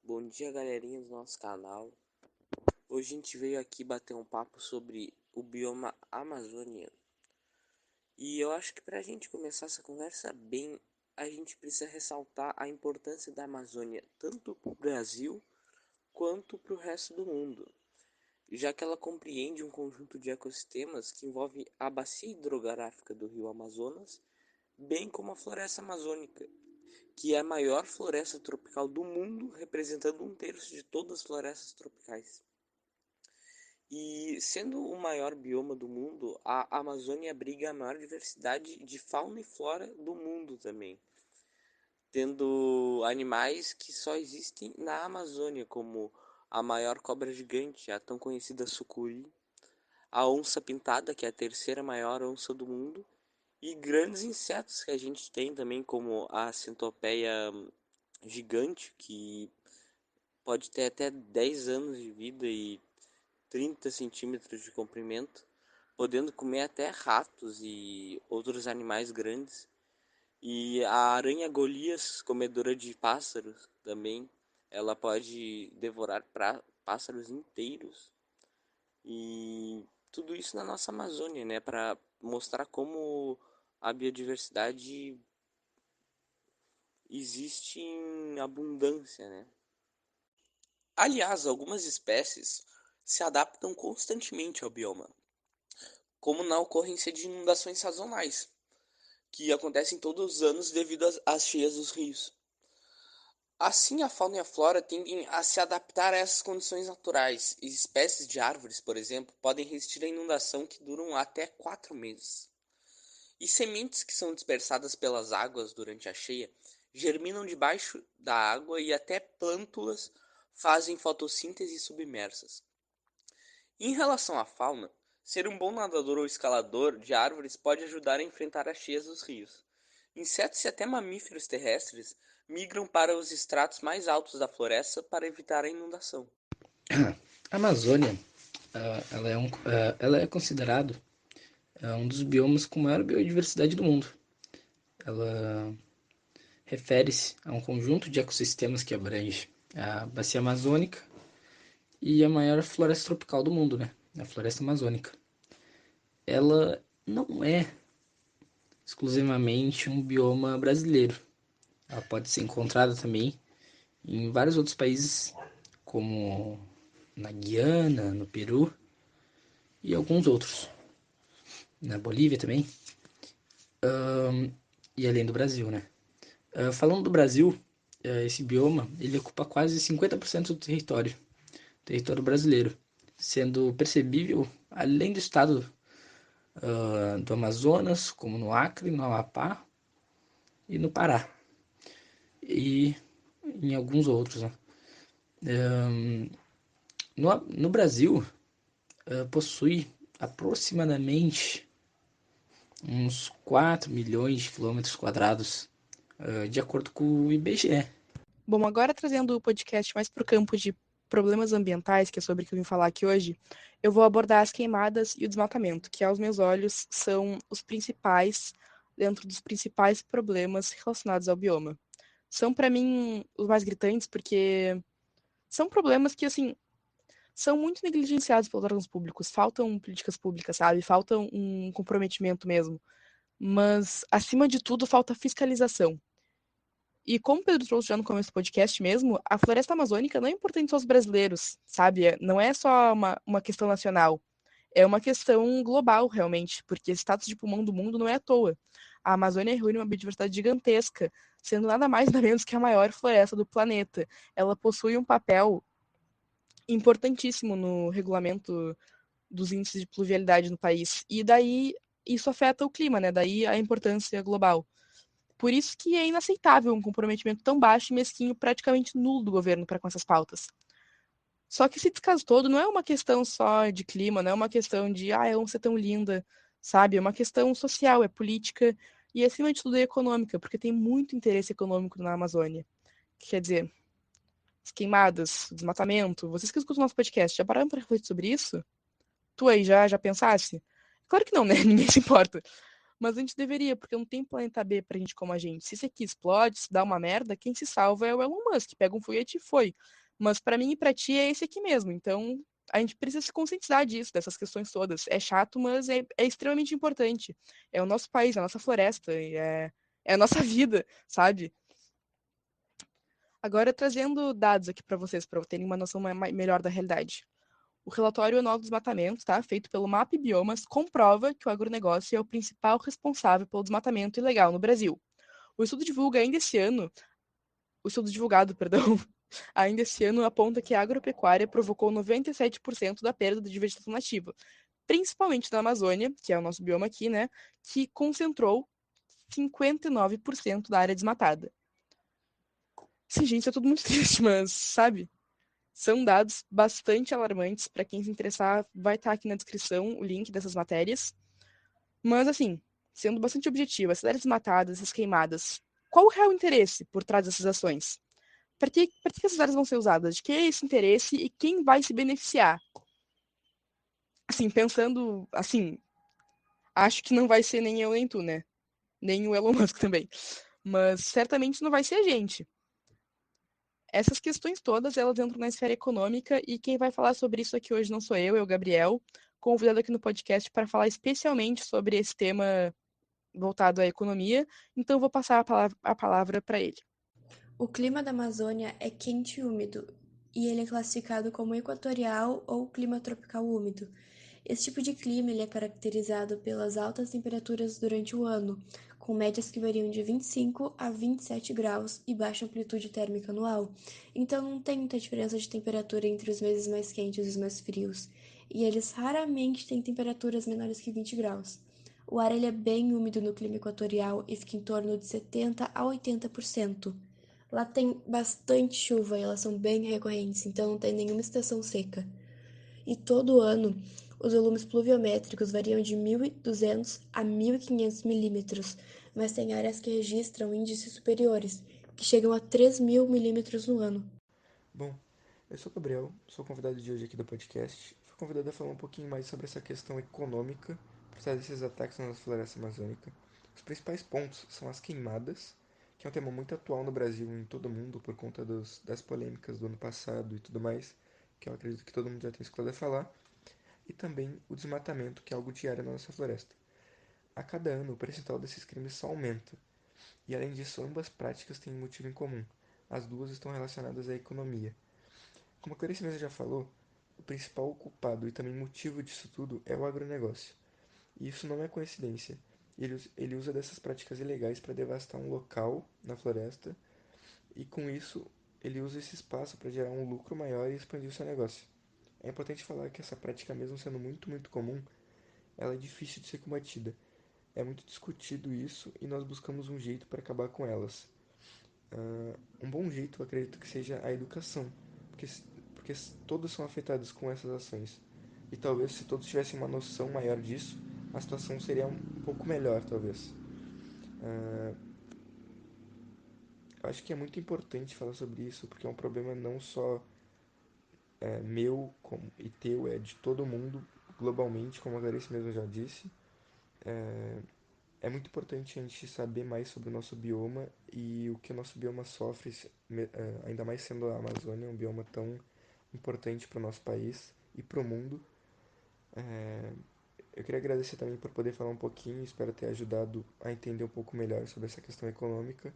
Bom dia, galerinha do nosso canal. Hoje a gente veio aqui bater um papo sobre o bioma amazôniano. E eu acho que para a gente começar essa conversa bem, a gente precisa ressaltar a importância da Amazônia, tanto para o Brasil quanto para o resto do mundo, já que ela compreende um conjunto de ecossistemas que envolve a bacia hidrográfica do rio Amazonas, bem como a floresta amazônica, que é a maior floresta tropical do mundo, representando um terço de todas as florestas tropicais. E sendo o maior bioma do mundo, a Amazônia abriga a maior diversidade de fauna e flora do mundo também, tendo animais que só existem na Amazônia, como a maior cobra gigante, a tão conhecida sucuri, a onça pintada, que é a terceira maior onça do mundo, e grandes insetos que a gente tem também, como a centopeia gigante, que pode ter até 10 anos de vida e 30 centímetros de comprimento, podendo comer até ratos e outros animais grandes. E a aranha Golias, comedora de pássaros também, ela pode devorar pássaros inteiros. E tudo isso na nossa Amazônia, né, para mostrar como a biodiversidade existe em abundância, né? Aliás, algumas espécies se adaptam constantemente ao bioma, como na ocorrência de inundações sazonais, que acontecem todos os anos devido às cheias dos rios. Assim, a fauna e a flora tendem a se adaptar a essas condições naturais, e espécies de árvores, por exemplo, podem resistir à inundação que duram até 4 meses. E sementes que são dispersadas pelas águas durante a cheia germinam debaixo da água e até plântulas fazem fotossíntese submersas. Em relação à fauna, ser um bom nadador ou escalador de árvores pode ajudar a enfrentar as cheias dos rios. Insetos e até mamíferos terrestres migram para os estratos mais altos da floresta para evitar a inundação. A Amazônia, ela é considerado um dos biomas com maior biodiversidade do mundo. Ela refere-se a um conjunto de ecossistemas que abrange a bacia amazônica e a maior floresta tropical do mundo, né? A floresta amazônica. Ela não é exclusivamente um bioma brasileiro. Ela pode ser encontrada também em vários outros países, como na Guiana, no Peru e alguns outros. Na Bolívia também. E além do Brasil, né? Falando do Brasil, esse bioma ele ocupa quase 50% do território brasileiro, sendo percebível além do estado do Amazonas, como no Acre, no Amapá e no Pará, e em alguns outros. Né? No Brasil, possui aproximadamente uns 4 milhões de quilômetros quadrados, de acordo com o IBGE. Bom, agora trazendo o podcast mais para o campo de problemas ambientais, que é sobre o que eu vim falar aqui hoje, eu vou abordar as queimadas e o desmatamento, que aos meus olhos são os principais, dentro dos principais problemas relacionados ao bioma. São, para mim, os mais gritantes, porque são problemas que, assim, são muito negligenciados pelos órgãos públicos. Faltam políticas públicas, sabe? Faltam um comprometimento mesmo. Mas, acima de tudo, falta fiscalização. E como o Pedro trouxe já no começo do podcast mesmo, a floresta amazônica não é importante só aos brasileiros, sabe? Não é só uma questão nacional. É uma questão global, realmente, porque esse status de pulmão do mundo não é à toa. A Amazônia reúne uma biodiversidade gigantesca, sendo nada mais nada menos que a maior floresta do planeta. Ela possui um papel importantíssimo no regulamento dos índices de pluvialidade no país. E daí isso afeta o clima, né? Daí a importância global. Por isso que é inaceitável um comprometimento tão baixo e mesquinho, praticamente nulo do governo para com essas pautas. Só que esse descaso todo não é uma questão só de clima, não é uma questão de, é uma ser tão linda, sabe? É uma questão social, é política e, acima de tudo, é econômica, porque tem muito interesse econômico na Amazônia. Quer dizer, as queimadas, o desmatamento. Vocês que escutam o nosso podcast, já pararam para refletir sobre isso? Tu aí já pensasse? Claro que não, né? Ninguém se importa. Mas a gente deveria, porque não tem planeta B pra gente como a gente. Se isso aqui explode, se dá uma merda, quem se salva é o Elon Musk, pega um foguete e foi. Mas pra mim e pra ti é esse aqui mesmo. Então a gente precisa se conscientizar disso, dessas questões todas. É chato, mas é extremamente importante. É o nosso país, é a nossa floresta, é a nossa vida, sabe? Agora, trazendo dados aqui para vocês, para terem uma noção melhor da realidade. O relatório anual dos desmatamentos, tá, feito pelo MAP Biomas, comprova que o agronegócio é o principal responsável pelo desmatamento ilegal no Brasil. O estudo divulga ainda esse ano, o estudo divulgado, perdão, ainda esse ano aponta que a agropecuária provocou 97% da perda de vegetação nativa, principalmente na Amazônia, que é o nosso bioma aqui, né, que concentrou 59% da área desmatada. Sim, gente, é tudo muito triste, mas, sabe, são dados bastante alarmantes. Para quem se interessar, vai estar aqui na descrição o link dessas matérias. Mas, assim, sendo bastante objetiva, as cidades matadas, essas queimadas, qual o real interesse por trás dessas ações? Para que essas áreas vão ser usadas? De que é esse interesse e quem vai se beneficiar? Assim, pensando, assim, acho que não vai ser nem eu nem tu, né? Nem o Elon Musk também. Mas certamente não vai ser a gente. Essas questões todas, elas entram na esfera econômica e quem vai falar sobre isso aqui hoje não sou eu, é o Gabriel, convidado aqui no podcast para falar especialmente sobre esse tema voltado à economia. Então, vou passar a palavra para ele. O clima da Amazônia é quente e úmido, e ele é classificado como equatorial ou clima tropical úmido. Esse tipo de clima ele é caracterizado pelas altas temperaturas durante o ano, com médias que variam de 25 a 27 graus e baixa amplitude térmica anual. Então não tem muita diferença de temperatura entre os meses mais quentes e os mais frios, e eles raramente têm temperaturas menores que 20 graus. O ar ele é bem úmido no clima equatorial e fica em torno de 70 a 80%. Lá tem bastante chuva e elas são bem recorrentes, então não tem nenhuma estação seca. E todo ano, os volumes pluviométricos variam de 1.200 a 1.500 milímetros, mas tem áreas que registram índices superiores, que chegam a 3.000 milímetros no ano. Bom, eu sou o Gabriel, sou o convidado de hoje aqui do podcast. Fui convidado a falar um pouquinho mais sobre essa questão econômica por trás desses ataques na nossa floresta amazônica. Os principais pontos são as queimadas, que é um tema muito atual no Brasil e em todo o mundo por conta das polêmicas do ano passado e tudo mais, que eu acredito que todo mundo já tem escutado a falar, e também o desmatamento, que é algo diário na nossa floresta. A cada ano, o percentual desses crimes só aumenta, e além disso, ambas práticas têm um motivo em comum. As duas estão relacionadas à economia. Como a Clarice mesmo já falou, o principal culpado e também motivo disso tudo é o agronegócio. E isso não é coincidência. Ele usa dessas práticas ilegais para devastar um local na floresta e com isso ele usa esse espaço para gerar um lucro maior e expandir o seu negócio. É importante falar que essa prática, mesmo sendo muito comum, ela é difícil de ser combatida. É muito discutido isso e nós buscamos um jeito para acabar com elas. Um bom jeito, eu acredito que seja a educação, porque, porque todos são afetados com essas ações. E talvez se todos tivessem uma noção maior disso, a situação seria um pouco melhor, talvez. Eu acho que é muito importante falar sobre isso, porque é um problema não só meu e teu, é de todo mundo, globalmente, como a Clarice mesmo já disse. É muito importante a gente saber mais sobre o nosso bioma e o que o nosso bioma sofre, ainda mais sendo a Amazônia, um bioma tão importante para o nosso país e para o mundo. Eu queria agradecer também por poder falar um pouquinho, espero ter ajudado a entender um pouco melhor sobre essa questão econômica